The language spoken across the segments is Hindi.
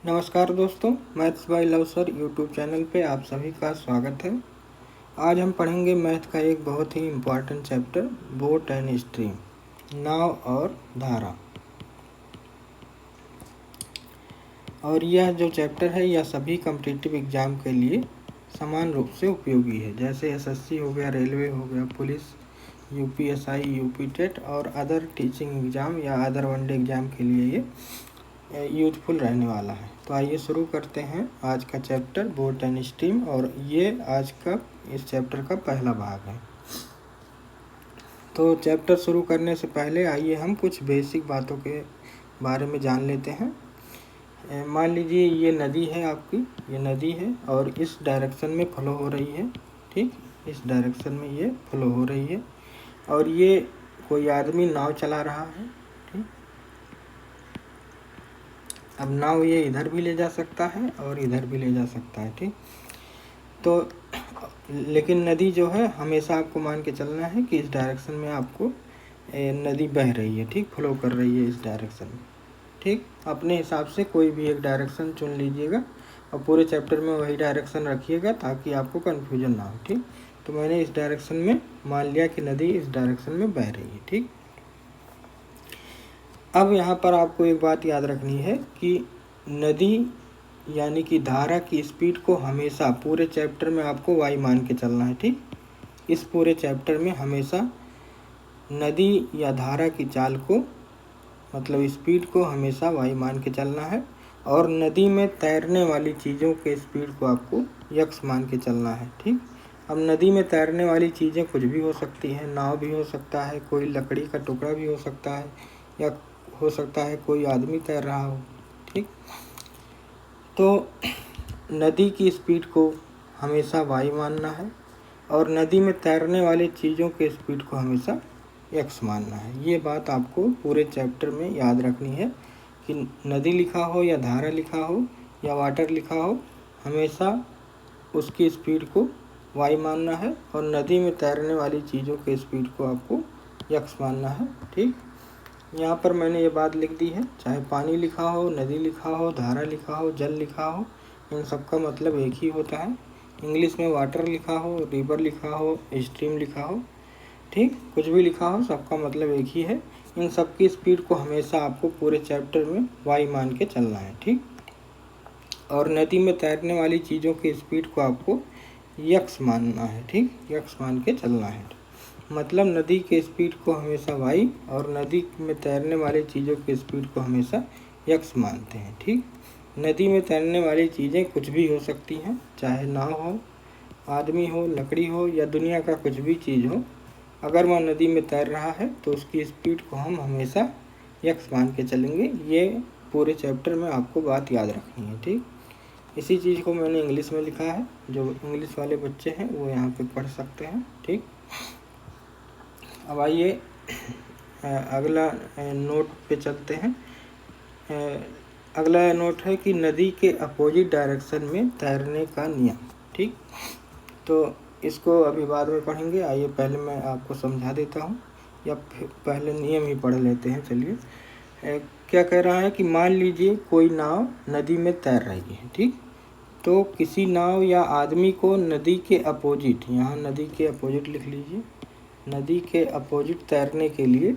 नमस्कार दोस्तों, maths by love sir YouTube channel पे आप सभी का स्वागत है। आज हम पढ़ेंगे मैथ का एक बहुत ही important chapter boat and stream, नाव और धारा। और यह जो चैप्टर है यह सभी कॉम्पिटिटिव एग्ज़ाम के लिए समान रूप से उपयोगी है। जैसे एसएससी हो गया, रेलवे हो गया, पुलिस, यूपीएसआई, यूपी टेट और अदर टीचिंग एग्ज़ाम या अदर वनडे एग्ज़ाम के लिए ये यूजफुल रहने वाला है। तो आइए शुरू करते हैं आज का चैप्टर बोट एंड स्ट्रीम, और ये आज का इस चैप्टर का पहला भाग है। तो चैप्टर शुरू करने से पहले आइए हम कुछ बेसिक बातों के बारे में जान लेते हैं। मान लीजिए ये नदी है, आपकी ये नदी है और इस डायरेक्शन में फ्लो हो रही है। ठीक, इस डायरेक्शन में ये फ्लो हो रही है और ये कोई आदमी नाव चला रहा है। ठीक, अब नाव ये इधर भी ले जा सकता है और इधर भी ले जा सकता है। ठीक, तो लेकिन नदी जो है हमेशा आपको मान के चलना है कि इस डायरेक्शन में आपको नदी बह रही है। ठीक, फ्लो कर रही है इस डायरेक्शन में। ठीक, अपने हिसाब से कोई भी एक डायरेक्शन चुन लीजिएगा और पूरे चैप्टर में वही डायरेक्शन रखिएगा ताकि आपको कन्फ्यूजन ना हो। ठीक, तो मैंने इस डायरेक्शन में मान लिया कि नदी इस डायरेक्शन में बह रही है। ठीक, अब यहाँ पर आपको एक बात याद रखनी है कि नदी यानी कि धारा की स्पीड को हमेशा पूरे चैप्टर में आपको y मान के चलना है। ठीक, इस पूरे चैप्टर में हमेशा नदी या धारा की चाल को मतलब स्पीड को हमेशा y मान के चलना है और नदी में तैरने वाली चीज़ों के स्पीड को आपको x मान के चलना है। ठीक, अब नदी में तैरने वाली चीज़ें कुछ भी हो सकती हैं, नाव भी हो सकता है, कोई लकड़ी का टुकड़ा भी हो सकता है, या हो सकता है कोई आदमी तैर रहा हो। ठीक, तो नदी की स्पीड को हमेशा y मानना है और नदी में तैरने वाली चीज़ों के स्पीड को हमेशा x मानना है। ये बात आपको पूरे चैप्टर में याद रखनी है कि नदी लिखा हो या धारा लिखा हो या वाटर लिखा हो, हमेशा उसकी स्पीड को y मानना है और नदी में तैरने वाली चीज़ों के स्पीड को आपको x मानना है। ठीक, यहाँ पर मैंने ये बात लिख दी है, चाहे पानी लिखा हो, नदी लिखा हो, धारा लिखा हो, जल लिखा हो, इन सब का मतलब एक ही होता है। इंग्लिश में वाटर लिखा हो, रिवर लिखा हो, स्ट्रीम लिखा हो, ठीक, कुछ भी लिखा हो, सबका मतलब एक ही है। इन सब की स्पीड को हमेशा आपको पूरे चैप्टर में y मान के चलना है। ठीक, और नदी में तैरने वाली चीज़ों की स्पीड को आपको x मानना है। ठीक, x मान के चलना है। मतलब नदी के स्पीड को हमेशा y और नदी में तैरने वाली चीज़ों की स्पीड को हमेशा x मानते हैं। ठीक, नदी में तैरने वाली चीज़ें कुछ भी हो सकती हैं, चाहे नाव हो, आदमी हो, लकड़ी हो या दुनिया का कुछ भी चीज़ हो। अगर वह नदी में तैर रहा है तो उसकी स्पीड को हम हमेशा x मान के चलेंगे। ये पूरे चैप्टर में आपको बात याद रखनी है। ठीक, इसी चीज़ को मैंने इंग्लिश में लिखा है, जो इंग्लिश वाले बच्चे हैं वो यहाँ पे पढ़ सकते हैं। ठीक, अब आइए अगला नोट पे चलते हैं। अगला नोट है कि नदी के अपोजिट डायरेक्शन में तैरने का नियम। ठीक, तो इसको अभी बाद में पढ़ेंगे। आइए पहले मैं आपको समझा देता हूँ, या पहले नियम ही पढ़ लेते हैं। चलिए, क्या कह रहा है कि मान लीजिए कोई नाव नदी में तैर रही है। ठीक, तो किसी नाव या आदमी को नदी के अपोजिट, यहाँ नदी के अपोजिट लिख लीजिए, नदी के अपोजिट तैरने के लिए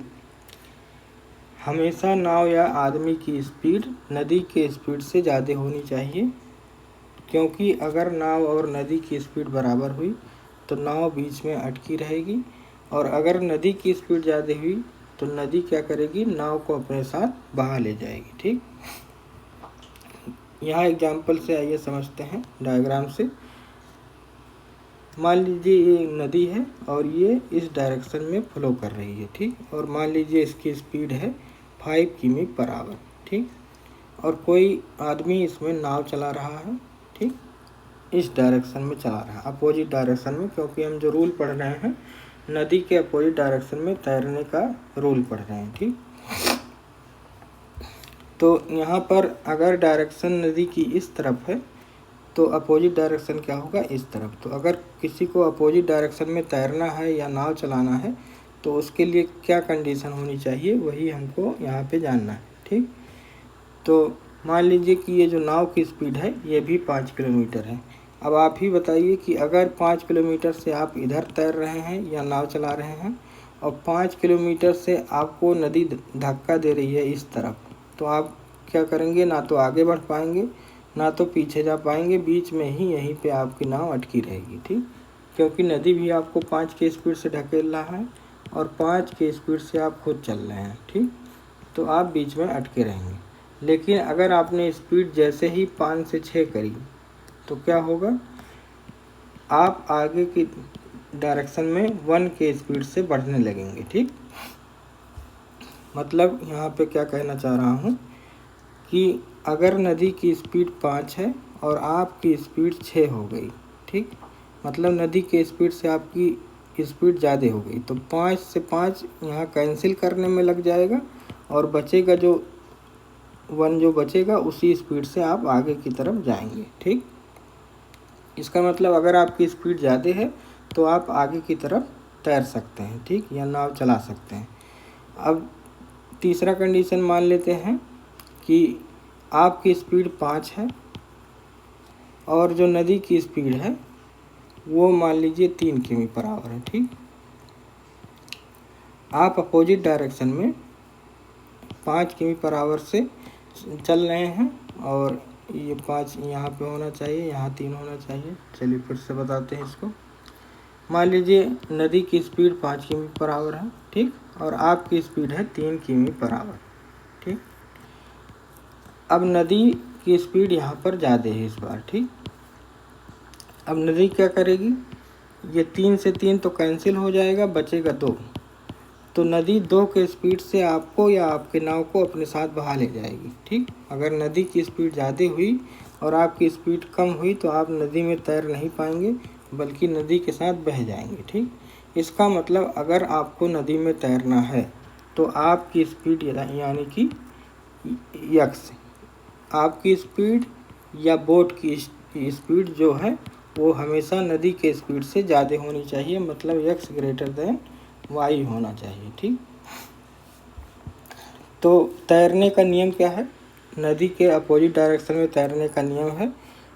हमेशा नाव या आदमी की स्पीड नदी के स्पीड से ज़्यादा होनी चाहिए, क्योंकि अगर नाव और नदी की स्पीड बराबर हुई तो नाव बीच में अटकी रहेगी, और अगर नदी की स्पीड ज़्यादा हुई तो नदी क्या करेगी, नाव को अपने साथ बहा ले जाएगी। ठीक, यहाँ एग्जाम्पल से आइए समझते हैं डायग्राम से। मान लीजिए ये नदी है और ये इस डायरेक्शन में फ्लो कर रही है। ठीक, और मान लीजिए इसकी स्पीड है 5 किमी पर आवर। ठीक, और कोई आदमी इसमें नाव चला रहा है। ठीक, इस डायरेक्शन में चला रहा है, अपोजिट डायरेक्शन में, क्योंकि हम जो रूल पढ़ रहे हैं नदी के अपोजिट डायरेक्शन में तैरने का रूल पढ़ रहे हैं। ठीक, तो यहाँ पर अगर डायरेक्शन नदी की इस तरफ है तो अपोजिट डायरेक्शन क्या होगा, इस तरफ। तो अगर किसी को अपोजिट डायरेक्शन में तैरना है या नाव चलाना है तो उसके लिए क्या कंडीशन होनी चाहिए, वही हमको यहाँ पे जानना है। ठीक, तो मान लीजिए कि ये जो नाव की स्पीड है ये भी 5 किलोमीटर है। अब आप ही बताइए कि अगर 5 किलोमीटर से आप इधर तैर रहे हैं या नाव चला रहे हैं और 5 किलोमीटर से आपको नदी धक्का दे रही है इस तरफ, तो आप क्या करेंगे? ना तो आगे बढ़ पाएंगे ना तो पीछे जा पाएंगे, बीच में ही यहीं पे आपकी नाव अटकी रहेगी। ठीक, क्योंकि नदी भी आपको 5 की स्पीड से ढकेल रहा है और 5 की स्पीड से आप खुद चल रहे हैं। ठीक, तो आप बीच में अटके रहेंगे। लेकिन अगर आपने स्पीड जैसे ही 5 से 6 करी तो क्या होगा? आप आगे की डायरेक्शन में 1 के स्पीड से बढ़ने लगेंगे। ठीक, मतलब यहाँ पे क्या कहना चाह रहा हूँ कि अगर नदी की स्पीड 5 है और आपकी स्पीड 6 हो गई, ठीक, मतलब नदी के स्पीड से आपकी स्पीड ज़्यादा हो गई, तो 5 से 5 यहाँ कैंसिल करने में लग जाएगा और बचेगा जो 1 जो बचेगा उसी स्पीड से आप आगे की तरफ जाएंगे। ठीक, इसका मतलब अगर आपकी स्पीड ज़्यादा है तो आप आगे की तरफ तैर सकते हैं। ठीक, या नाव चला सकते हैं। अब तीसरा कंडीशन मान लेते हैं कि आपकी स्पीड 5 है और जो नदी की स्पीड है वो मान लीजिए 3 किमी/आवर है। ठीक, आप अपोजिट डायरेक्शन में 5 किमी/आवर से चल रहे हैं और ये 5 यहाँ पे होना चाहिए, यहाँ 3 होना चाहिए। चलिए फिर से बताते हैं इसको। मान लीजिए नदी की स्पीड 5 किमी/आवर है, ठीक, और आपकी स्पीड है 3 किमी/आवर। ठीक, अब नदी की स्पीड यहाँ पर ज़्यादा है इस बार। ठीक, अब नदी क्या करेगी? ये 3 से 3 तो कैंसिल हो जाएगा, बचेगा 2। तो नदी 2 के स्पीड से आपको या आपके नाव को अपने साथ बहा ले जाएगी। ठीक, अगर नदी की स्पीड ज़्यादा हुई और आपकी स्पीड कम हुई तो आप नदी में तैर नहीं पाएंगे बल्कि नदी के साथ बह जाएंगे। ठीक, इसका मतलब अगर आपको नदी में तैरना है तो आपकी स्पीड यानी कि यक्स, आपकी स्पीड या बोट की स्पीड जो है वो हमेशा नदी के स्पीड से ज़्यादा होनी चाहिए, मतलब यक्स ग्रेटर देन वाई होना चाहिए। ठीक, तो तैरने का नियम क्या है? नदी के अपोजिट डायरेक्शन में तैरने का नियम है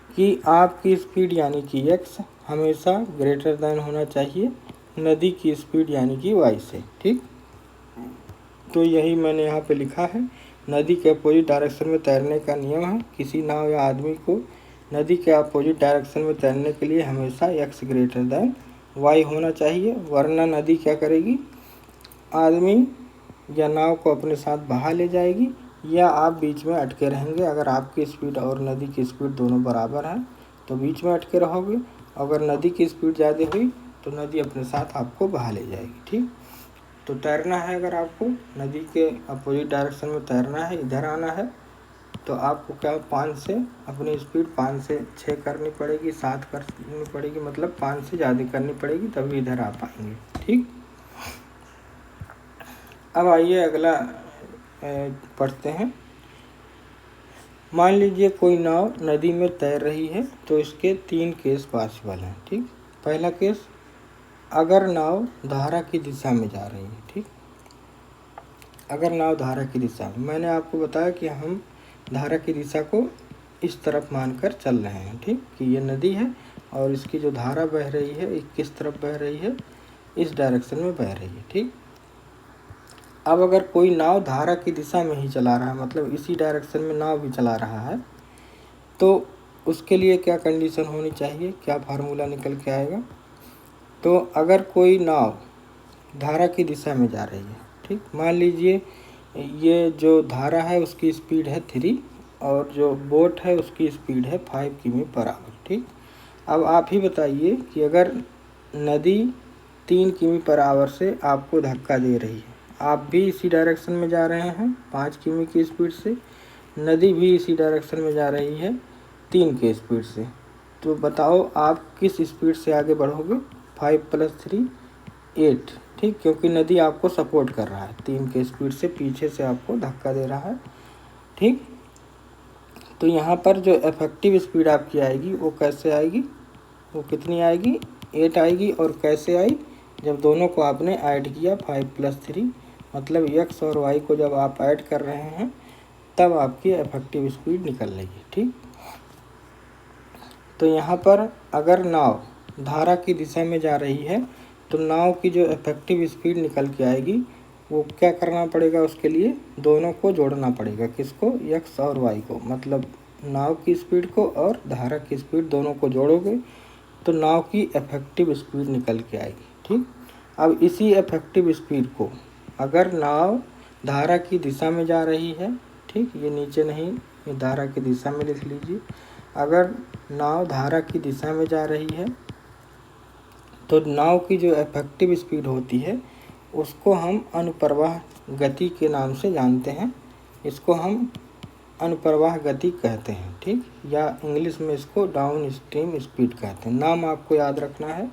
कि आपकी स्पीड यानी कि यक्स हमेशा ग्रेटर देन होना चाहिए नदी की स्पीड यानी कि वाई से। ठीक, तो यही मैंने यहाँ पे लिखा है। नदी के अपोजिट डायरेक्शन में तैरने का नियम है, किसी नाव या आदमी को नदी के अपोजिट डायरेक्शन में तैरने के लिए हमेशा एक्स ग्रेटर देन वाई होना चाहिए, वरना नदी क्या करेगी? आदमी या नाव को अपने साथ बहा ले जाएगी या आप बीच में अटके रहेंगे। अगर आपकी स्पीड और नदी की स्पीड दोनों बराबर है तो बीच में अटके रहोगे, अगर नदी की स्पीड ज़्यादा हुई तो नदी अपने साथ आपको बहा ले जाएगी। ठीक, तो तैरना है, अगर आपको नदी के अपोजिट डायरेक्शन में तैरना है, इधर आना है, तो आपको क्या 5 से अपनी स्पीड 5 से 6 करनी पड़ेगी, 7 करनी पड़ेगी, मतलब 5 से ज़्यादा करनी पड़ेगी तभी इधर आ पाएंगे। ठीक, अब आइए अगला पढ़ते हैं। मान लीजिए कोई नाव नदी में तैर रही है तो इसके 3 केस पॉसिबल हैं। ठीक, पहला केस, अगर नाव धारा की दिशा में जा रही है। ठीक, अगर नाव धारा की दिशा में, मैंने आपको बताया कि हम धारा की दिशा को इस तरफ मानकर चल रहे हैं। ठीक, कि ये नदी है और इसकी जो धारा बह रही है किस तरफ बह रही है? इस डायरेक्शन में बह रही है। ठीक, अब अगर कोई नाव धारा की दिशा में ही चला रहा है, मतलब इसी डायरेक्शन में नाव भी चला रहा है, तो उसके लिए क्या कंडीशन होनी चाहिए, क्या फार्मूला निकल के आएगा? तो अगर कोई नाव धारा की दिशा में जा रही है, ठीक, मान लीजिए ये जो धारा है उसकी स्पीड है 3 और जो बोट है उसकी स्पीड है 5 किमी/आवर। ठीक, अब आप ही बताइए कि अगर नदी 3 किमी/आवर से आपको धक्का दे रही है, आप भी इसी डायरेक्शन में जा रहे हैं 5 किमी की स्पीड से, नदी भी इसी डायरेक्शन में जा रही है 3 के स्पीड से, तो बताओ आप किस स्पीड से आगे बढ़ोगे? 5 + 3 8। ठीक, क्योंकि नदी आपको सपोर्ट कर रहा है, 3 के स्पीड से पीछे से आपको धक्का दे रहा है। ठीक, तो यहाँ पर जो इफेक्टिव स्पीड आपकी आएगी वो कैसे आएगी? वो कितनी आएगी? 8 आएगी। और कैसे आई? जब दोनों को आपने ऐड किया 5 + 3, मतलब एक्स और वाई को जब आप ऐड कर रहे हैं तब आपकी इफेक्टिव स्पीड निकल लेगी। ठीक, तो यहाँ पर अगर नाव धारा की दिशा में जा रही है तो नाव की जो इफेक्टिव स्पीड निकल के आएगी वो क्या करना पड़ेगा, उसके लिए दोनों को जोड़ना पड़ेगा। किसको? x और y को, मतलब नाव की स्पीड को और धारा की स्पीड दोनों को जोड़ोगे तो नाव की इफेक्टिव स्पीड निकल के आएगी। ठीक, अब इसी इफेक्टिव स्पीड को अगर नाव धारा की दिशा में जा रही है, ठीक, ये नीचे नहीं, ये धारा की दिशा में लिख लीजिए। अगर नाव धारा की दिशा में जा रही है तो नाव की जो इफेक्टिव स्पीड होती है उसको हम अनुप्रवाह गति के नाम से जानते हैं। इसको हम अनुप्रवाह गति कहते हैं। ठीक, या इंग्लिश में इसको डाउन स्ट्रीम स्पीड कहते हैं। नाम आपको याद रखना है,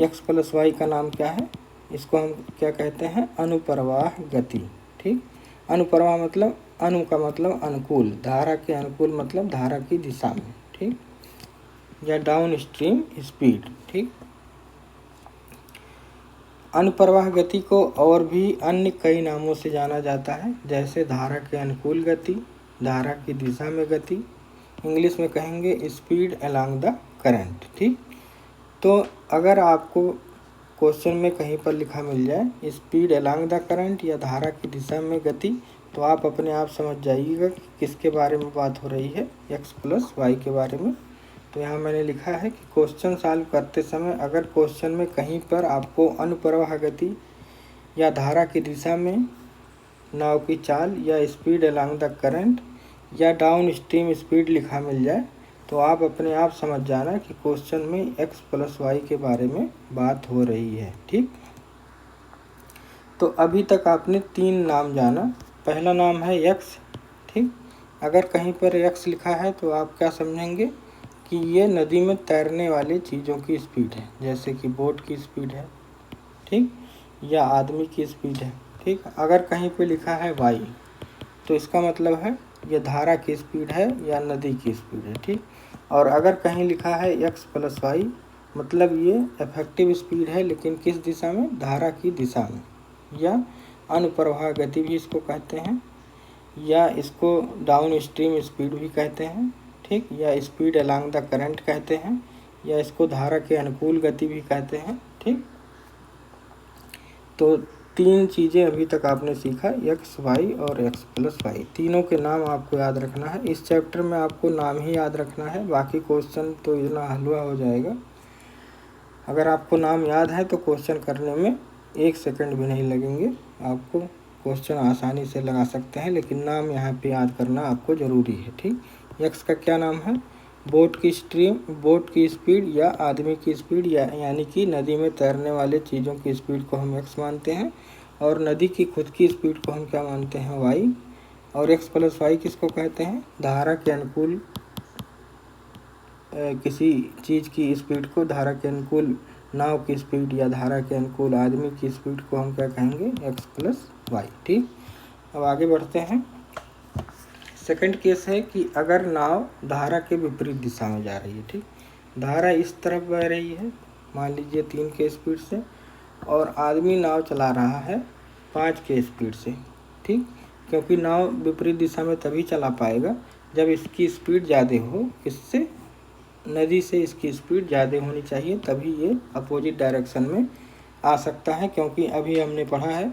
x प्लस वाई का नाम क्या है, इसको हम क्या कहते हैं? अनुप्रवाह गति। ठीक, अनुप्रवाह मतलब अनु का मतलब अनुकूल, धारा के अनुकूल मतलब धारा की दिशा में। ठीक, या डाउन स्ट्रीम स्पीड। ठीक, अनुप्रवाह गति को और भी अन्य कई नामों से जाना जाता है, जैसे धारा के अनुकूल गति, धारा की दिशा में गति, इंग्लिश में कहेंगे स्पीड अलोंग द करंट। ठीक, तो अगर आपको क्वेश्चन में कहीं पर लिखा मिल जाए स्पीड अलोंग द करंट या धारा की दिशा में गति, तो आप अपने आप समझ जाइएगा कि किसके बारे में बात हो रही है, x प्लस वाई के बारे में। तो यहाँ मैंने लिखा है कि क्वेश्चन सॉल्व करते समय अगर क्वेश्चन में कहीं पर आपको अनुप्रवाह गति या धारा की दिशा में नाव की चाल या स्पीड अलोंग द करंट या डाउन स्ट्रीम स्पीड लिखा मिल जाए तो आप अपने आप समझ जाना कि क्वेश्चन में x प्लस वाई के बारे में बात हो रही है। ठीक, तो अभी तक आपने 3 नाम जाना। पहला नाम है x। ठीक, अगर कहीं पर x लिखा है तो आप क्या समझेंगे कि ये नदी में तैरने वाली चीज़ों की स्पीड है, जैसे कि बोट की स्पीड है, ठीक, या आदमी की स्पीड है। ठीक, अगर कहीं पे लिखा है y तो इसका मतलब है ये धारा की स्पीड है या नदी की स्पीड है। ठीक, और अगर कहीं लिखा है x प्लस वाई मतलब ये इफेक्टिव स्पीड है, लेकिन किस दिशा में? धारा की दिशा में, या अनुप्रवाह गति भी इसको कहते हैं, या इसको डाउन स्ट्रीम स्पीड भी कहते हैं। ठीक, या स्पीड अलोंग द करंट कहते हैं, या इसको धारा के अनुकूल गति भी कहते हैं। ठीक, तो 3 चीज़ें अभी तक आपने सीखा, x, y और x प्लस वाई। तीनों के नाम आपको याद रखना है। इस चैप्टर में आपको नाम ही याद रखना है, बाकी क्वेश्चन तो इतना हलवा हो जाएगा। अगर आपको नाम याद है तो क्वेश्चन करने में 1 सेकंड भी नहीं लगेंगे, आपको क्वेश्चन आसानी से लगा सकते हैं, लेकिन नाम यहाँ पे याद करना आपको ज़रूरी है। ठीक, x का क्या नाम है? बोट की स्ट्रीम, बोट की स्पीड या आदमी की स्पीड, यानी कि नदी में तैरने वाले चीज़ों की स्पीड को हम x मानते हैं, और नदी की खुद की स्पीड को हम क्या मानते हैं? y। और x प्लस वाई किसको कहते हैं? धारा के अनुकूल किसी चीज़ की स्पीड को, धारा के अनुकूल नाव की स्पीड या धारा के अनुकूल आदमी की स्पीड को हम क्या कहेंगे? x plus Y. ठीक, अब आगे बढ़ते हैं। सेकंड केस है कि अगर नाव धारा के विपरीत दिशा में जा रही है। ठीक, धारा इस तरफ बह रही है, मान लीजिए 3 के स्पीड से, और आदमी नाव चला रहा है 5 के स्पीड से। ठीक, क्योंकि नाव विपरीत दिशा में तभी चला पाएगा जब इसकी स्पीड ज़्यादा हो, इससे नदी से इसकी स्पीड ज़्यादा होनी चाहिए, तभी ये अपोजिट डायरेक्शन में आ सकता है। क्योंकि अभी हमने पढ़ा है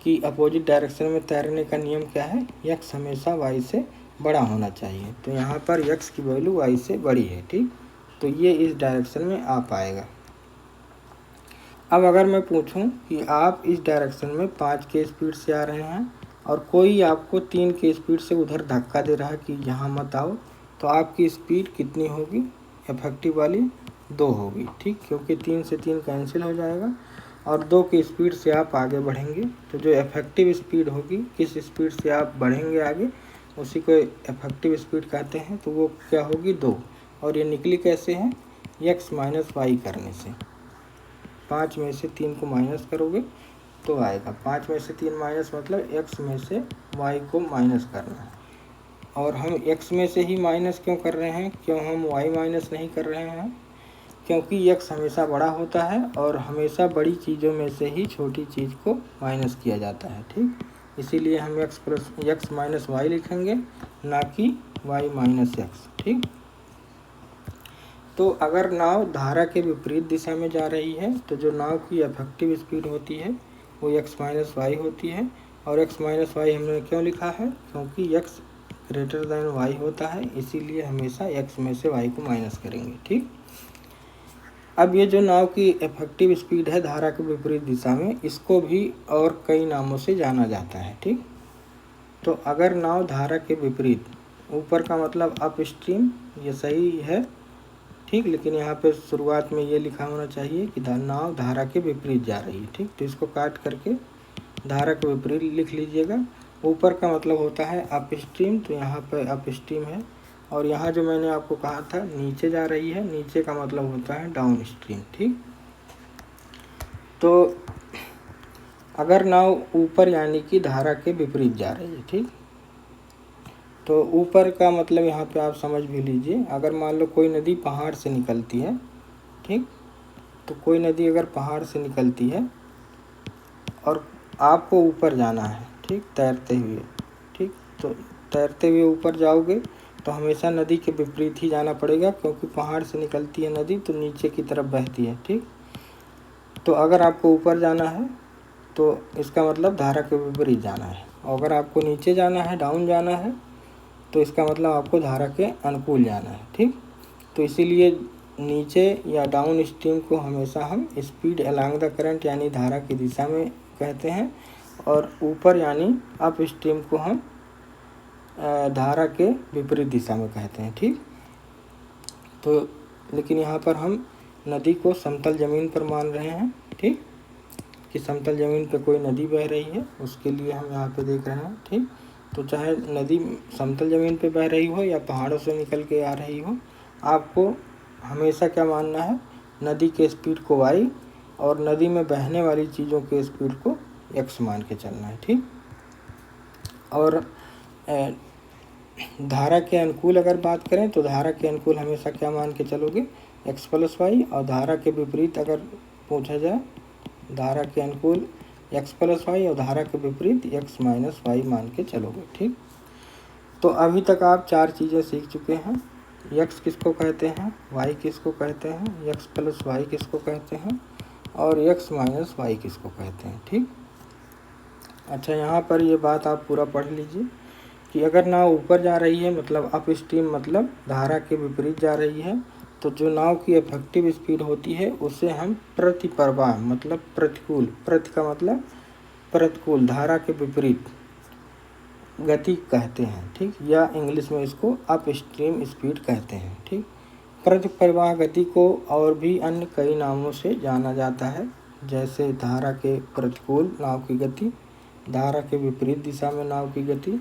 कि अपोजिट डायरेक्शन में तैरने का नियम क्या है? x हमेशा y से बड़ा होना चाहिए। तो यहाँ पर x की वैल्यू y से बड़ी है। ठीक, तो ये इस डायरेक्शन में आ पाएगा। अब अगर मैं पूछूं कि आप इस डायरेक्शन में 5 के स्पीड से आ रहे हैं और कोई आपको 3 के स्पीड से उधर धक्का दे रहा है कि यहाँ मत आओ, तो आपकी स्पीड कितनी होगी? इफेक्टिव वाली 2 होगी। ठीक, क्योंकि 3 से 3 कैंसिल हो जाएगा और 2 की स्पीड से आप आगे बढ़ेंगे, तो जो इफेक्टिव स्पीड होगी, किस स्पीड से आप बढ़ेंगे आगे, उसी को इफेक्टिव स्पीड कहते हैं। तो वो क्या होगी? 2। और ये निकली कैसे है? x माइनस वाई करने से। 5 में से 3 को माइनस करोगे तो आएगा। 5 में से 3 माइनस मतलब x में से y को माइनस करना है। और हम x में से ही माइनस क्यों कर रहे हैं? क्यों हम y माइनस नहीं कर रहे हैं? क्योंकि x हमेशा बड़ा होता है और हमेशा बड़ी चीज़ों में से ही छोटी चीज़ को माइनस किया जाता है। ठीक, इसीलिए हम x माइनस वाई लिखेंगे, ना कि y माइनस एक्स। ठीक, तो अगर नाव धारा के विपरीत दिशा में जा रही है तो जो नाव की इफेक्टिव स्पीड होती है वो x माइनस वाई होती है। और x माइनस वाई हमने क्यों लिखा है, क्योंकि x ग्रेटर देन y होता है, इसीलिए हमेशा x में से y को माइनस करेंगे। ठीक, अब ये जो नाव की इफेक्टिव स्पीड है धारा के विपरीत दिशा में, इसको भी और कई नामों से जाना जाता है। ठीक, तो अगर नाव धारा के विपरीत, ऊपर का मतलब अप स्ट्रीम, ये सही है। ठीक, लेकिन यहाँ पे शुरुआत में ये लिखा होना चाहिए कि नाव धारा के विपरीत जा रही है। ठीक, तो इसको काट करके धारा के विपरीत लिख लीजिएगा। ऊपर का मतलब होता है अप स्ट्रीम, तो यहाँ पे अप स्ट्रीम है। और यहाँ जो मैंने आपको कहा था नीचे जा रही है, नीचे का मतलब होता है डाउन स्ट्रीम। ठीक, तो अगर नाव ऊपर यानी कि धारा के विपरीत जा रही है, ठीक, तो ऊपर का मतलब यहाँ पे आप समझ भी लीजिए। अगर मान लो कोई नदी पहाड़ से निकलती है, ठीक, तो कोई नदी अगर पहाड़ से निकलती है और आपको ऊपर जाना है, ठीक, तैरते हुए, ठीक, तो तैरते हुए ऊपर जाओगे तो हमेशा नदी के विपरीत ही जाना पड़ेगा, क्योंकि पहाड़ से निकलती है नदी तो नीचे की तरफ बहती है। ठीक, तो अगर आपको ऊपर जाना है तो इसका मतलब धारा के विपरीत जाना है, और अगर आपको नीचे जाना है, डाउन जाना है, तो इसका मतलब आपको धारा के अनुकूल जाना है। ठीक, तो इसीलिए नीचे या डाउन स्ट्रीम को हमेशा हम स्पीड अलोंग द करंट यानी धारा की दिशा में कहते हैं, और ऊपर यानी अप स्ट्रीम को हम धारा के विपरीत दिशा में कहते हैं। ठीक, तो लेकिन यहाँ पर हम नदी को समतल ज़मीन पर मान रहे हैं। ठीक, कि समतल ज़मीन पर कोई नदी बह रही है, उसके लिए हम यहाँ पे देख रहे हैं। ठीक, तो चाहे नदी समतल ज़मीन पे बह रही हो या पहाड़ों से निकल के आ रही हो, आपको हमेशा क्या मानना है, नदी के स्पीड को y और नदी में बहने वाली चीज़ों के स्पीड को x मान के चलना है। ठीक, और धारा के अनुकूल अगर बात करें तो धारा के अनुकूल हमेशा क्या मान के चलोगे, x प्लस वाई, और धारा के विपरीत अगर पूछा जाए, धारा के अनुकूल x प्लस वाई और धारा के विपरीत x माइनस वाई मान के चलोगे। ठीक, तो अभी तक आप चार चीज़ें सीख चुके हैं। x किसको कहते हैं, y किसको कहते हैं, x प्लस वाई किसको कहते हैं, और x माइनस वाई किसको कहते हैं। ठीक, अच्छा, यहाँ पर ये बात आप पूरा पढ़ लीजिए कि अगर नाव ऊपर जा रही है मतलब अप स्ट्रीम, मतलब धारा के विपरीत जा रही है, तो जो नाव की इफेक्टिव स्पीड होती है उसे हम प्रतिप्रवाह मतलब प्रतिकूल, प्रति का मतलब प्रतिकूल, धारा के विपरीत गति कहते हैं। ठीक, या इंग्लिश में इसको अप स्ट्रीम स्पीड कहते हैं। ठीक, प्रतिप्रवाह गति को और भी अन्य कई नामों से जाना जाता है, जैसे धारा के प्रतिकूल नाव की गति, धारा के विपरीत दिशा में नाव की गति,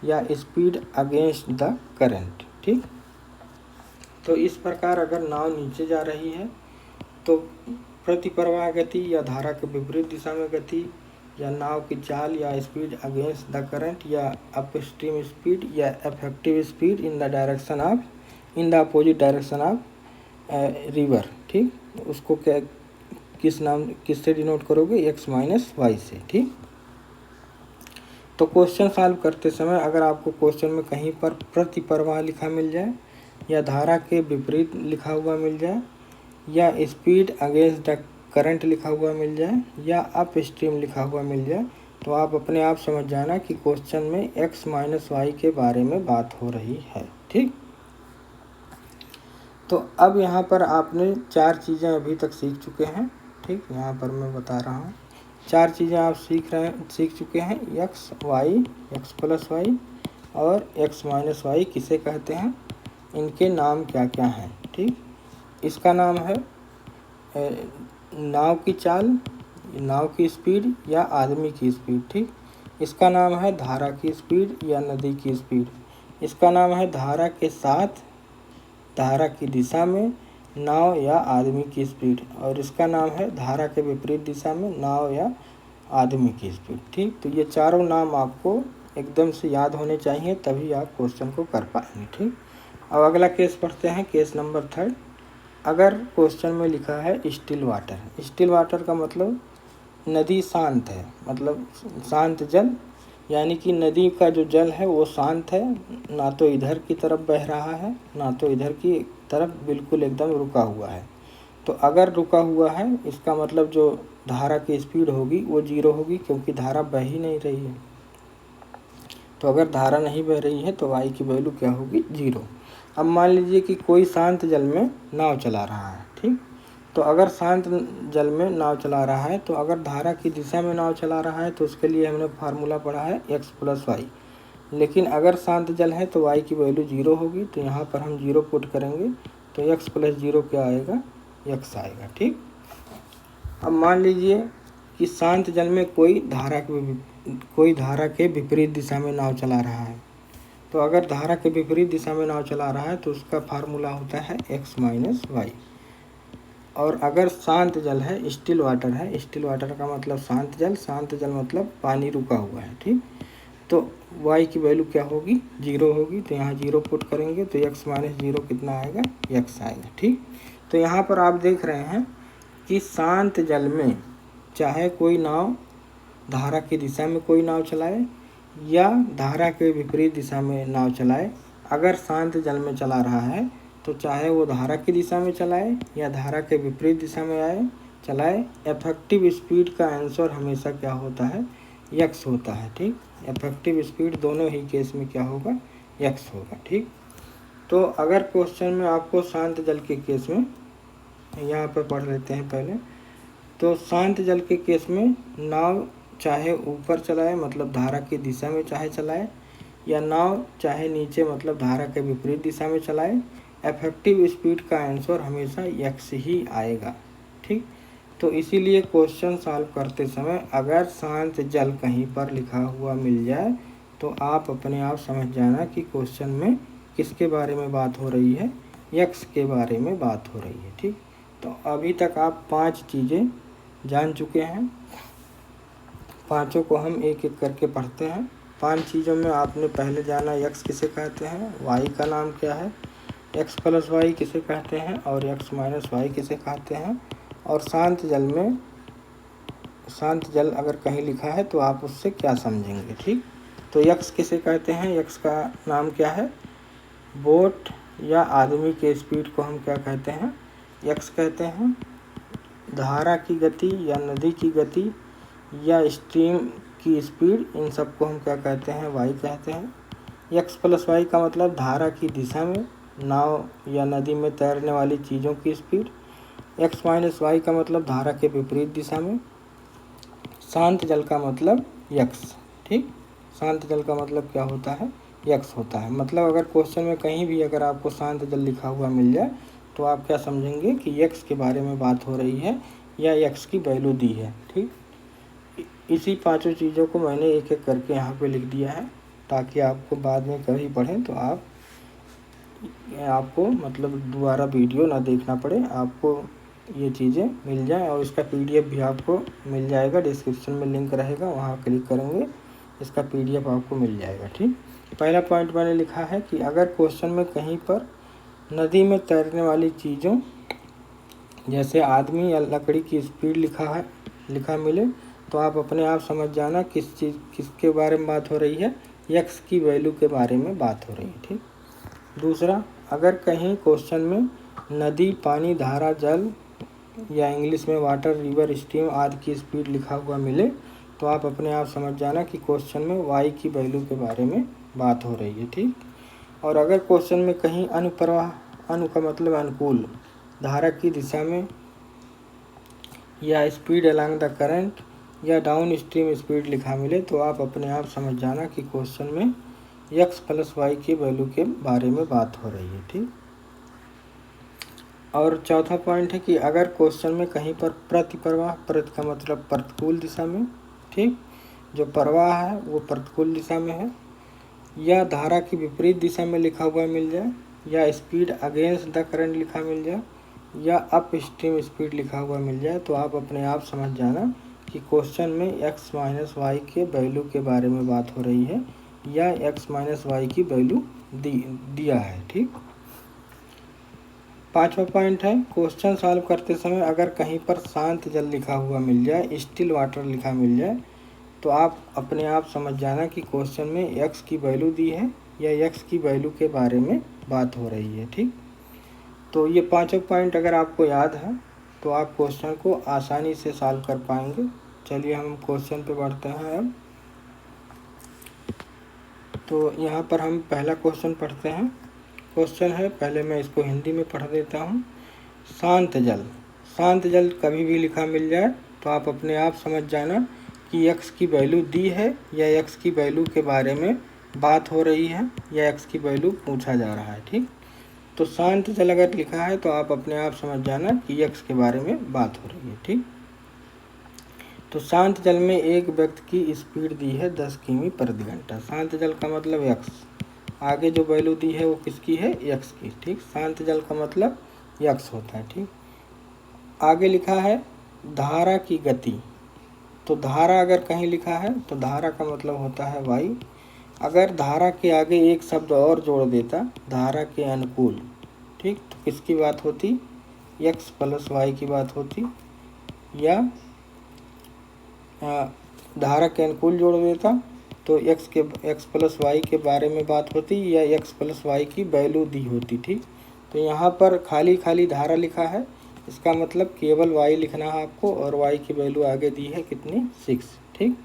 या स्पीड अगेंस्ट द करंट। ठीक, तो इस प्रकार अगर नाव नीचे जा रही है तो प्रतिप्रवाह गति या धारा के विपरीत दिशा में गति, या नाव की चाल या स्पीड अगेंस्ट द करंट, या अपस्ट्रीम स्पीड, या effective speed in the direction of, in the opposite direction of river. ठीक, उसको क्या किससे डिनोट करोगे, x माइनस वाई से। ठीक, तो क्वेश्चन सॉल्व करते समय अगर आपको क्वेश्चन में कहीं पर प्रतिप्रवाह लिखा मिल जाए, या धारा के विपरीत लिखा हुआ मिल जाए, या स्पीड अगेंस्ट द करंट लिखा हुआ मिल जाए, या अप स्ट्रीम लिखा हुआ मिल जाए, तो आप अपने आप समझ जाना कि क्वेश्चन में x माइनस वाई के बारे में बात हो रही है। ठीक, तो अब यहाँ पर आपने चार चीज़ें अभी तक सीख चुके हैं। ठीक, यहाँ पर मैं बता रहा हूँ, चार चीज़ें आप सीख चुके हैं, x Y, x plus Y और x माइनस वाई किसे कहते हैं, इनके नाम क्या क्या हैं। ठीक, इसका नाम है नाव की चाल, नाव की स्पीड या आदमी की स्पीड। ठीक, इसका नाम है धारा की स्पीड या नदी की स्पीड, इसका नाम है धारा के साथ धारा की दिशा में नाव या आदमी की स्पीड, और इसका नाम है धारा के विपरीत दिशा में नाव या आदमी की स्पीड। ठीक, तो ये चारों नाम आपको एकदम से याद होने चाहिए, तभी आप क्वेश्चन को कर पाएंगे। ठीक, अब अगला केस पढ़ते हैं, केस नंबर 3। अगर क्वेश्चन में लिखा है स्टिल वाटर, स्टिल वाटर का मतलब नदी शांत है, मतलब शांत जल, यानी कि नदी का जो जल है वो शांत है, ना तो इधर की तरफ बह रहा है ना तो इधर की तरफ, बिल्कुल एकदम रुका हुआ है। तो अगर रुका हुआ है इसका मतलब जो धारा की स्पीड होगी वो 0 होगी, क्योंकि धारा बह ही नहीं रही है। तो अगर धारा नहीं बह रही है तो y की वैल्यू क्या होगी? 0। अब मान लीजिए कि कोई शांत जल में नाव चला रहा है, ठीक। तो अगर शांत जल में नाव चला रहा है तो अगर धारा की दिशा में नाव चला रहा है तो उसके लिए हमने फार्मूला पढ़ा है x + y। लेकिन अगर शांत जल है तो y की वैल्यू 0 होगी, तो यहाँ पर हम 0 पुट करेंगे तो x + 0 क्या आएगा? x आएगा, ठीक। अब मान लीजिए कि शांत जल में कोई धारा के विपरीत दिशा में नाव चला रहा है। तो अगर धारा के विपरीत दिशा में नाव चला रहा है तो उसका फार्मूला होता है x - y। और अगर शांत जल है, स्टिल वाटर है, स्टिल वाटर का मतलब शांत जल मतलब पानी रुका हुआ है, ठीक। तो y की वैल्यू क्या होगी? 0 होगी, तो यहाँ 0 पुट करेंगे तो x - 0 कितना आएगा? x आएगा, ठीक। तो यहाँ पर आप देख रहे हैं कि शांत जल में चाहे कोई नाव धारा की दिशा में कोई नाव चलाए या धारा के विपरीत दिशा में नाव चलाए, अगर शांत जल में चला रहा है तो चाहे वो धारा की दिशा में चलाए या धारा के विपरीत दिशा में चलाए, इफेक्टिव स्पीड का आंसर हमेशा क्या होता है? x होता है, ठीक। इफेक्टिव स्पीड दोनों ही केस में क्या होगा? x होगा, ठीक। तो अगर क्वेश्चन में आपको शांत जल के केस में, यहाँ पर पढ़ लेते हैं पहले, तो शांत जल के केस में नाव चाहे ऊपर चलाए मतलब धारा की दिशा में चाहे चलाए, या नाव चाहे नीचे मतलब धारा के विपरीत दिशा में चलाए, इफेक्टिव स्पीड का आंसर हमेशा x ही आएगा, ठीक। तो इसीलिए क्वेश्चन सॉल्व करते समय अगर शांत जल कहीं पर लिखा हुआ मिल जाए तो आप अपने आप समझ जाना कि क्वेश्चन में किसके बारे में बात हो रही है? x के बारे में बात हो रही है, ठीक। तो अभी तक आप 5 चीज़ें जान चुके हैं। पांचों को हम एक एक करके पढ़ते हैं। 5 चीज़ों में आपने पहले जाना x किसे कहते हैं, y का नाम क्या है, x + y किसे कहते हैं और x - y किसे कहते हैं, और शांत जल अगर कहीं लिखा है तो आप उससे क्या समझेंगे, ठीक। तो x किसे कहते हैं? x का नाम क्या है? बोट या आदमी के स्पीड को हम क्या कहते हैं? x कहते हैं। धारा की गति या नदी की गति या स्ट्रीम की स्पीड, इन सब को हम क्या कहते हैं? y कहते हैं। x + y का मतलब धारा की दिशा में नाव या नदी में तैरने वाली चीज़ों की स्पीड। x - y का मतलब धारा के विपरीत दिशा में। शांत जल का मतलब x, ठीक। शांत जल का मतलब क्या होता है? x होता है। मतलब अगर क्वेश्चन में कहीं भी अगर आपको शांत जल लिखा हुआ मिल जाए तो आप क्या समझेंगे कि x के बारे में बात हो रही है या x की वैल्यू दी है, ठीक। इसी 5 चीज़ों को मैंने एक एक करके यहाँ पे लिख दिया है ताकि आपको बाद में कभी पढ़ें तो आपको मतलब दोबारा वीडियो ना देखना पड़े, आपको ये चीज़ें मिल जाए। और इसका PDF भी आपको मिल जाएगा, डिस्क्रिप्शन में लिंक रहेगा, वहाँ क्लिक करेंगे इसका PDF आपको मिल जाएगा, ठीक। पहला पॉइंट मैंने लिखा है कि अगर क्वेश्चन में कहीं पर नदी में तैरने वाली चीज़ों जैसे आदमी या लकड़ी की स्पीड लिखा मिले तो आप अपने आप समझ जाना किसके बारे में बात हो रही है? x की वैल्यू के बारे में बात हो रही है, ठीक। दूसरा, अगर कहीं क्वेश्चन में नदी, पानी, धारा, जल या इंग्लिश में वाटर, रिवर, स्ट्रीम आदि की स्पीड लिखा हुआ मिले तो आप अपने आप समझ जाना कि क्वेश्चन में y की वैल्यू के बारे में बात हो रही है, ठीक। और अगर क्वेश्चन में कहीं अनुप्रवाह, अनु का मतलब अनुकूल, धारा की दिशा में या स्पीड अलॉन्ग द करंट या डाउन स्ट्रीम स्पीड लिखा मिले तो आप अपने आप समझ जाना कि क्वेश्चन में x + y की वैल्यू के बारे में बात हो रही है, ठीक। और चौथा पॉइंट है कि अगर क्वेश्चन में कहीं पर प्रतिप्रवाह, प्रति का मतलब प्रतिकूल दिशा में, ठीक, जो प्रवाह है वो प्रतिकूल दिशा में है, या धारा की विपरीत दिशा में लिखा हुआ मिल जाए, या स्पीड अगेंस्ट द करंट लिखा मिल जाए, या अप स्ट्रीम स्पीड लिखा हुआ मिल जाए तो आप अपने आप समझ जाना कि क्वेश्चन में x - y के वैल्यू के बारे में बात हो रही है या x - y की वैल्यू दिया है, ठीक। पांचवा पॉइंट है, क्वेश्चन सॉल्व करते समय अगर कहीं पर शांत जल लिखा हुआ मिल जाए, स्टिल वाटर लिखा मिल जाए, तो आप अपने आप समझ जाना कि क्वेश्चन में x की वैल्यू दी है या x की वैल्यू के बारे में बात हो रही है। ठीक, तो ये पांचों पॉइंट अगर आपको याद है तो आप क्वेश्चन को आसानी से सॉल्व कर पाएंगे। चलिए हम क्वेश्चन पे बढ़ते हैं अब। तो यहाँ पर हम पहला क्वेश्चन पढ़ते हैं। क्वेश्चन है, पहले मैं इसको हिंदी में पढ़ देता हूँ। शांत जल, शांत जल कभी भी लिखा मिल जाए तो आप अपने आप समझ जाना कि x की वैल्यू दी है या x की वैल्यू के बारे में बात हो रही है या x की वैल्यू पूछा जा रहा है। ठीक, तो शांत जल अगर लिखा है तो आप अपने आप समझ जाना कि x के बारे में बात हो रही है। ठीक, तो शांत जल में एक व्यक्ति की स्पीड दी है 10 किमी प्रति घंटा। शांत जल का मतलब x, आगे जो वैल्यू दी है वो किसकी है, x की। ठीक, शांत जल का मतलब x होता है। ठीक, आगे लिखा है धारा की गति, तो धारा अगर कहीं लिखा है तो धारा का मतलब होता है y। अगर धारा के आगे एक शब्द और जोड़ देता, धारा के अनुकूल, ठीक, तो किसकी बात होती, x प्लस वाई की बात होती, या धारा के अनुकूल जोड़ देता तो x प्लस वाई के बारे में बात होती, या x प्लस वाई की वैल्यू दी होती। ठीक, तो यहाँ पर खाली खाली धारा लिखा है, इसका मतलब केवल y लिखना है आपको, और y की वैल्यू आगे दी है कितनी, 6। ठीक,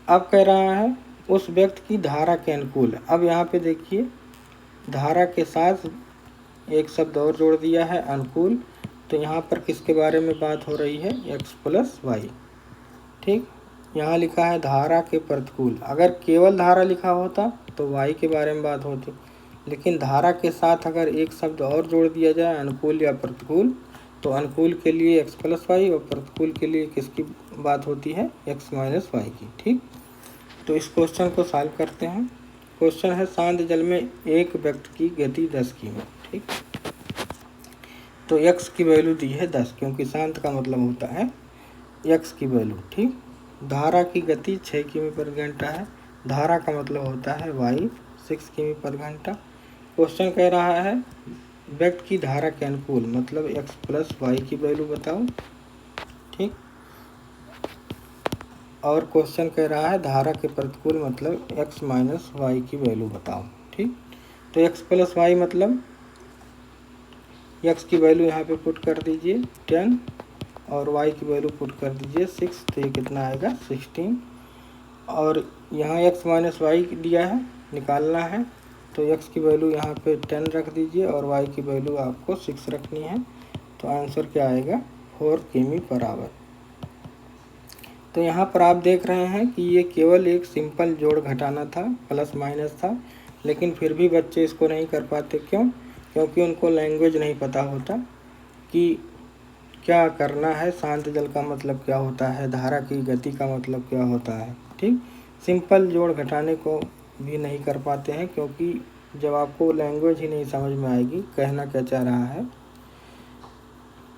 अब कह रहा है उस व्यक्ति की धारा के अनुकूल। अब यहाँ पे देखिए धारा के साथ एक शब्द और जोड़ दिया है, अनुकूल, तो यहाँ पर किसके बारे में बात हो रही है, x प्लस वाई। ठीक, यहाँ लिखा है धारा के प्रतिकूल। अगर केवल धारा लिखा होता तो y के बारे में बात होती, लेकिन धारा के साथ अगर एक शब्द और जोड़ दिया जाए, अनुकूल या प्रतिकूल, तो अनुकूल के लिए x प्लस वाई और प्रतिकूल के लिए किसकी बात होती है, x माइनस वाई की। ठीक, तो इस क्वेश्चन को सॉल्व करते हैं। क्वेश्चन है शांत जल में एक व्यक्ति की गति 10 किमी। ठीक, तो x की वैल्यू दी है 10, क्योंकि शांत का मतलब होता है x की वैल्यू। ठीक, धारा की गति 6 किमी प्रति घंटा है, धारा का मतलब होता है y 6 किमी प्रति घंटा। क्वेश्चन कह रहा है व्यक्ति की धारा के अनुकूल, मतलब x प्लस वाई की वैल्यू बताओ। ठीक, और क्वेश्चन कह रहा है धारा के प्रतिकूल, मतलब x माइनस वाई की वैल्यू बताओ। ठीक, तो x प्लस वाई मतलब x की वैल्यू यहाँ पे पुट कर दीजिए 10 और y की वैल्यू पुट कर दीजिए 6, तो ये कितना आएगा 16। और यहाँ x माइनस वाई दिया है, निकालना है, तो x की वैल्यू यहाँ पे 10 रख दीजिए और y की वैल्यू आपको 6 रखनी है। तो आंसर क्या आएगा, 4 किमी पर आवर। तो यहाँ पर आप देख रहे हैं कि ये केवल एक सिंपल जोड़ घटाना था, प्लस माइनस था, लेकिन फिर भी बच्चे इसको नहीं कर पाते। क्यों? क्योंकि उनको लैंग्वेज नहीं पता होता कि क्या करना है, शांत जल का मतलब क्या होता है, धारा की गति का मतलब क्या होता है। ठीक, सिंपल जोड़ घटाने को भी नहीं कर पाते हैं, क्योंकि जब आपको लैंग्वेज ही नहीं समझ में आएगी कहना क्या चाह रहा है,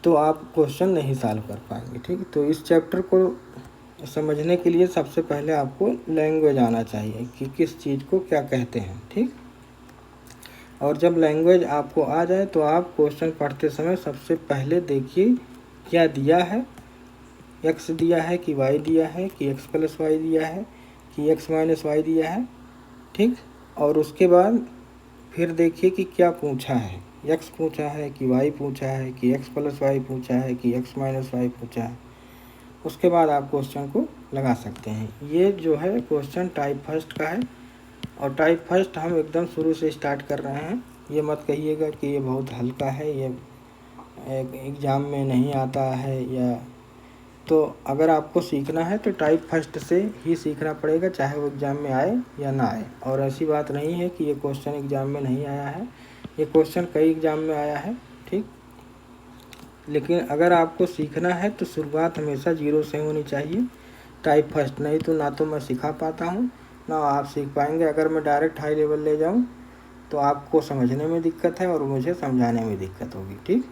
तो आप क्वेश्चन नहीं सॉल्व कर पाएंगे। ठीक, तो इस चैप्टर को समझने के लिए सबसे पहले आपको लैंग्वेज आना चाहिए कि किस चीज़ को क्या कहते हैं। ठीक, और जब लैंग्वेज आपको आ जाए तो आप क्वेश्चन पढ़ते समय सबसे पहले देखिए क्या दिया है, x दिया है कि y दिया है कि x प्लस वाई दिया है कि x माइनस वाई दिया है। ठीक, और उसके बाद फिर देखिए कि क्या पूछा है, x पूछा है कि y पूछा है कि x प्लस वाई पूछा है कि x माइनस वाई पूछा है। उसके बाद आप क्वेश्चन को लगा सकते हैं। ये जो है क्वेश्चन टाइप फर्स्ट का है, और टाइप फर्स्ट हम एकदम शुरू से स्टार्ट कर रहे हैं। ये मत कहिएगा कि ये बहुत हल्का है, ये एग्ज़ाम में नहीं आता है, या तो अगर आपको सीखना है तो टाइप फर्स्ट से ही सीखना पड़ेगा, चाहे वो एग्ज़ाम में आए या ना आए। और ऐसी बात नहीं है कि ये क्वेश्चन एग्ज़ाम में नहीं आया है, ये क्वेश्चन कई एग्ज़ाम में आया है। ठीक, लेकिन अगर आपको सीखना है तो शुरुआत हमेशा 0 से होनी चाहिए, टाइप फर्स्ट, नहीं तो ना तो मैं सिखा पाता हूँ ना आप सीख पाएंगे। अगर मैं डायरेक्ट हाई लेवल ले जाऊँ तो आपको समझने में दिक्कत है और मुझे समझाने में दिक्कत होगी। ठीक,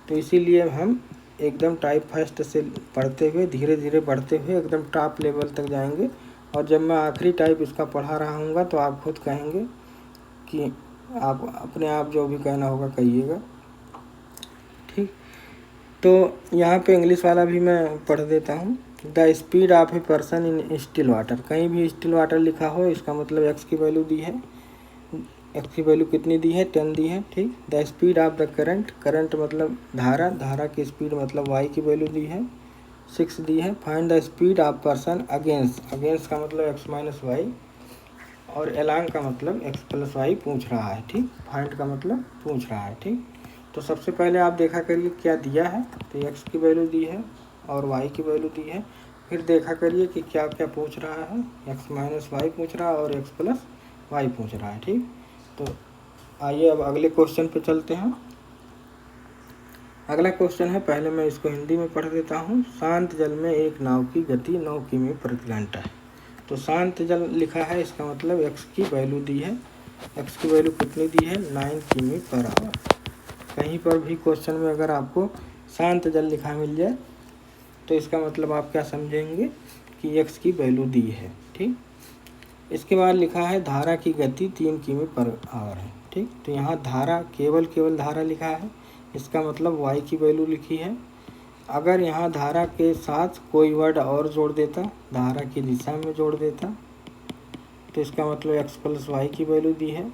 तो इसीलिए हम एकदम टाइप फर्स्ट से पढ़ते हुए धीरे धीरे बढ़ते हुए एकदम टॉप लेवल तक जाएंगे। और जब मैं आखिरी टाइप इसका पढ़ा रहा हूँगा तो आप खुद कहेंगे कि आप अपने आप जो भी कहना होगा कहिएगा। ठीक, तो यहाँ पे इंग्लिश वाला भी मैं पढ़ देता हूँ। The speed of a person in still water, कहीं भी स्टिल वाटर लिखा हो इसका मतलब एक्स की वैल्यू दी है। एक्स की वैल्यू कितनी दी है, 10 दी है, ठीक। The speed of the current, current मतलब धारा, धारा की स्पीड मतलब वाई की वैल्यू दी है, 6 दी है। Find the speed of person against, against का मतलब एक्स माइनस वाई, और एलांग का मतलब एक्स प्लस वाई पूछ रहा है, ठीक। फाइंड का मतलब पूछ रहा है, ठीक। तो सबसे पहले आप देखा करिए क्या दिया है, तो एक्स की वैल्यू दी है और वाई की वैल्यू दी है। फिर देखा करिए कि क्या क्या पूछ रहा है, एक्स माइनस वाई पूछ रहा है और एक्स प्लस वाई पूछ रहा है, ठीक। तो आइए अब अगले क्वेश्चन पे चलते हैं। अगला क्वेश्चन है, पहले मैं इसको हिंदी में पढ़ देता हूँ। शांत जल में एक नाव की गति 9 किमी प्रति घंटा है। तो शांत जल लिखा है, इसका मतलब एक्स की वैल्यू दी है। एक्स की वैल्यू कितनी दी है, 9 किमी पर आवर। कहीं पर भी क्वेश्चन में अगर आपको शांत जल लिखा मिल जाए तो इसका मतलब आप क्या समझेंगे कि एक्स की वैल्यू दी है, ठीक। इसके बाद लिखा है धारा की गति 3 किमी पर आवर है, ठीक। तो यहाँ धारा केवल धारा लिखा है, इसका मतलब वाई की वैल्यू लिखी है। अगर यहाँ धारा के साथ कोई वर्ड और जोड़ देता, धारा की दिशा में जोड़ देता, तो इसका मतलब एक्स प्लस वाई की वैल्यू दी है।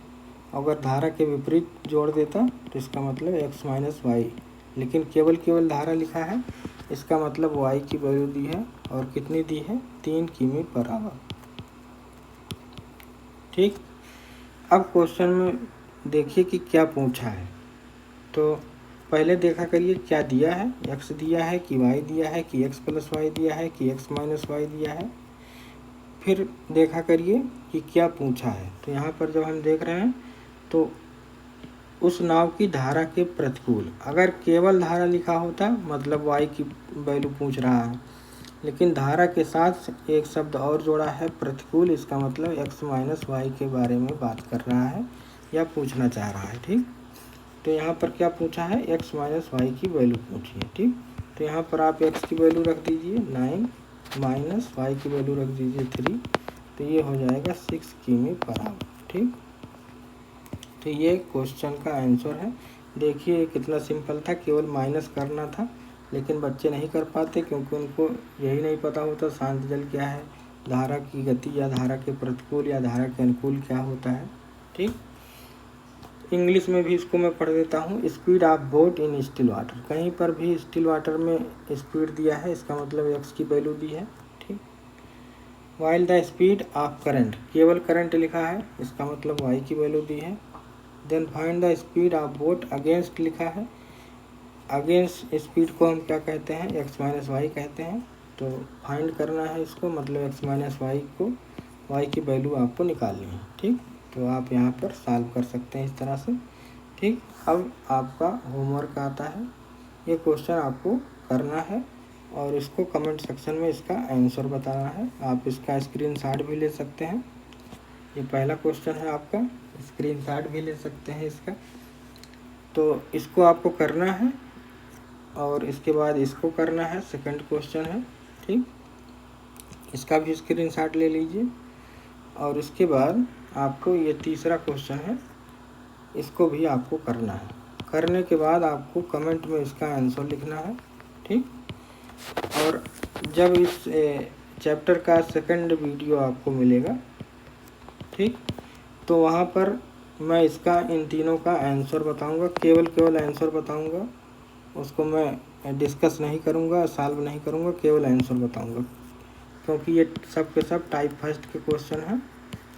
अगर धारा के विपरीत जोड़ देता तो इसका मतलब एक्स माइनस वाई, लेकिन केवल धारा लिखा है, इसका मतलब वाई की वैल्यू दी है और कितनी दी है, 3 किमी पर आवर, ठीक। अब क्वेश्चन में देखिए कि क्या पूछा है। तो पहले देखा करिए क्या दिया है, एक्स दिया है कि वाई दिया है कि एक्स प्लस वाई दिया है कि एक्स माइनस वाई दिया है। फिर देखा करिए कि क्या पूछा है। तो यहाँ पर जब हम देख रहे हैं तो उस नाव की धारा के प्रतिकूल, अगर केवल धारा लिखा होता मतलब वाई की वैल्यू पूछ रहा है, लेकिन धारा के साथ एक शब्द और जोड़ा है प्रतिकूल, इसका मतलब एक्स माइनस वाई के बारे में बात कर रहा है या पूछना चाह रहा है, ठीक। तो यहाँ पर क्या पूछा है, एक्स माइनस वाई की वैल्यू पूछी है, ठीक। तो यहाँ पर आप एक्स की वैल्यू रख दीजिए 9 माइनस वाई की वैल्यू रख दीजिए 3, तो ये हो जाएगा 6 किमी पर आवर, ठीक। तो ये क्वेश्चन का आंसर है। देखिए कितना सिंपल था, केवल माइनस करना था, लेकिन बच्चे नहीं कर पाते क्योंकि उनको यही नहीं पता होता शांत जल क्या है, धारा की गति या धारा के प्रतिकूल या धारा के अनुकूल क्या होता है, ठीक। इंग्लिश में भी इसको मैं पढ़ देता हूँ। Speed of boat in still water, कहीं पर भी स्टिल वाटर में स्पीड दिया है, इसका मतलब एक्स की वैल्यू दी है, ठीक। While the speed of current, केवल करंट लिखा है, इसका मतलब वाई की वैल्यू दी है। Then find the speed of boat against लिखा है, अगेंस्ट स्पीड को हम क्या कहते हैं, एक्स माइनस वाई कहते हैं। तो फाइंड करना है इसको, मतलब एक्स माइनस वाई को, वाई की वैल्यू आपको निकालनी है, ठीक। तो आप यहाँ पर सॉल्व कर सकते हैं इस तरह से, ठीक। अब आपका होमवर्क आता है, ये क्वेश्चन आपको करना है और इसको कमेंट सेक्शन में इसका आंसर बताना है। आप इसका स्क्रीनशॉट भी ले सकते हैं, ये पहला क्वेश्चन है आपका, स्क्रीनशॉट भी ले सकते हैं इसका। तो इसको आपको करना है और इसके बाद इसको करना है, सेकंड क्वेश्चन है, ठीक। इसका भी स्क्रीनशॉट ले लीजिए और इसके बाद आपको ये तीसरा क्वेश्चन है, इसको भी आपको करना है। करने के बाद आपको कमेंट में इसका आंसर लिखना है, ठीक। और जब इस चैप्टर का सेकंड वीडियो आपको मिलेगा, ठीक, तो वहाँ पर मैं इसका इन तीनों का आंसर बताऊंगा, केवल आंसर बताऊंगा, उसको मैं डिस्कस नहीं करूंगा, सॉल्व नहीं करूंगा, केवल आंसर बताऊंगा, क्योंकि ये सब के सब टाइप फर्स्ट के क्वेश्चन हैं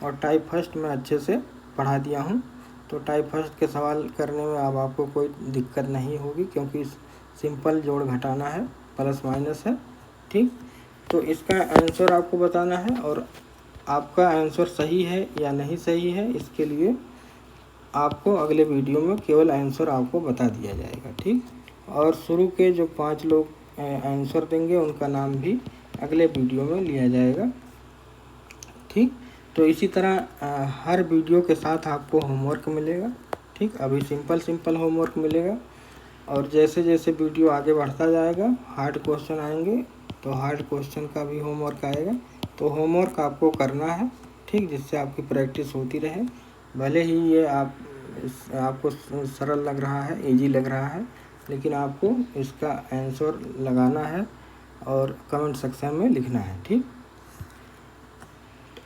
और टाइप फर्स्ट मैं अच्छे से पढ़ा दिया हूँ। तो टाइप फर्स्ट के सवाल करने में अब आपको कोई दिक्कत नहीं होगी, क्योंकि सिंपल जोड़ घटाना है, प्लस माइनस है, ठीक। तो इसका आंसर आपको बताना है और आपका आंसर सही है या नहीं सही है, इसके लिए आपको अगले वीडियो में केवल आंसर आपको बता दिया जाएगा, ठीक। और शुरू के जो 5 लोग आंसर देंगे उनका नाम भी अगले वीडियो में लिया जाएगा, ठीक। तो इसी तरह हर वीडियो के साथ आपको होमवर्क मिलेगा, ठीक। अभी सिंपल होमवर्क मिलेगा और जैसे जैसे वीडियो आगे बढ़ता जाएगा हार्ड क्वेश्चन आएंगे, तो हार्ड क्वेश्चन का भी होमवर्क आएगा। तो होमवर्क आपको करना है, ठीक, जिससे आपकी प्रैक्टिस होती रहे। भले ही ये आपको सरल लग रहा है, इजी लग रहा है, लेकिन आपको इसका आंसर लगाना है और कमेंट सेक्शन में लिखना है, ठीक।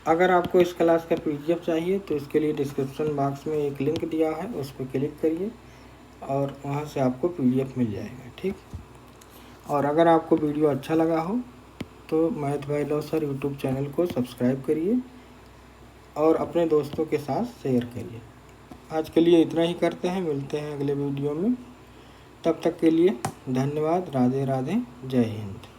अगर आपको इस क्लास का PDF चाहिए तो इसके लिए डिस्क्रिप्शन बॉक्स में एक लिंक दिया है, उस पर क्लिक करिए और वहाँ से आपको PDF मिल जाएगा, ठीक। और अगर आपको वीडियो अच्छा लगा हो तो math by law sir YouTube channel को सब्सक्राइब करिए और अपने दोस्तों के साथ शेयर करिए। आज के लिए इतना ही करते हैं, मिलते हैं अगले वीडियो में। तब तक के लिए धन्यवाद। राधे राधे, जय हिंद।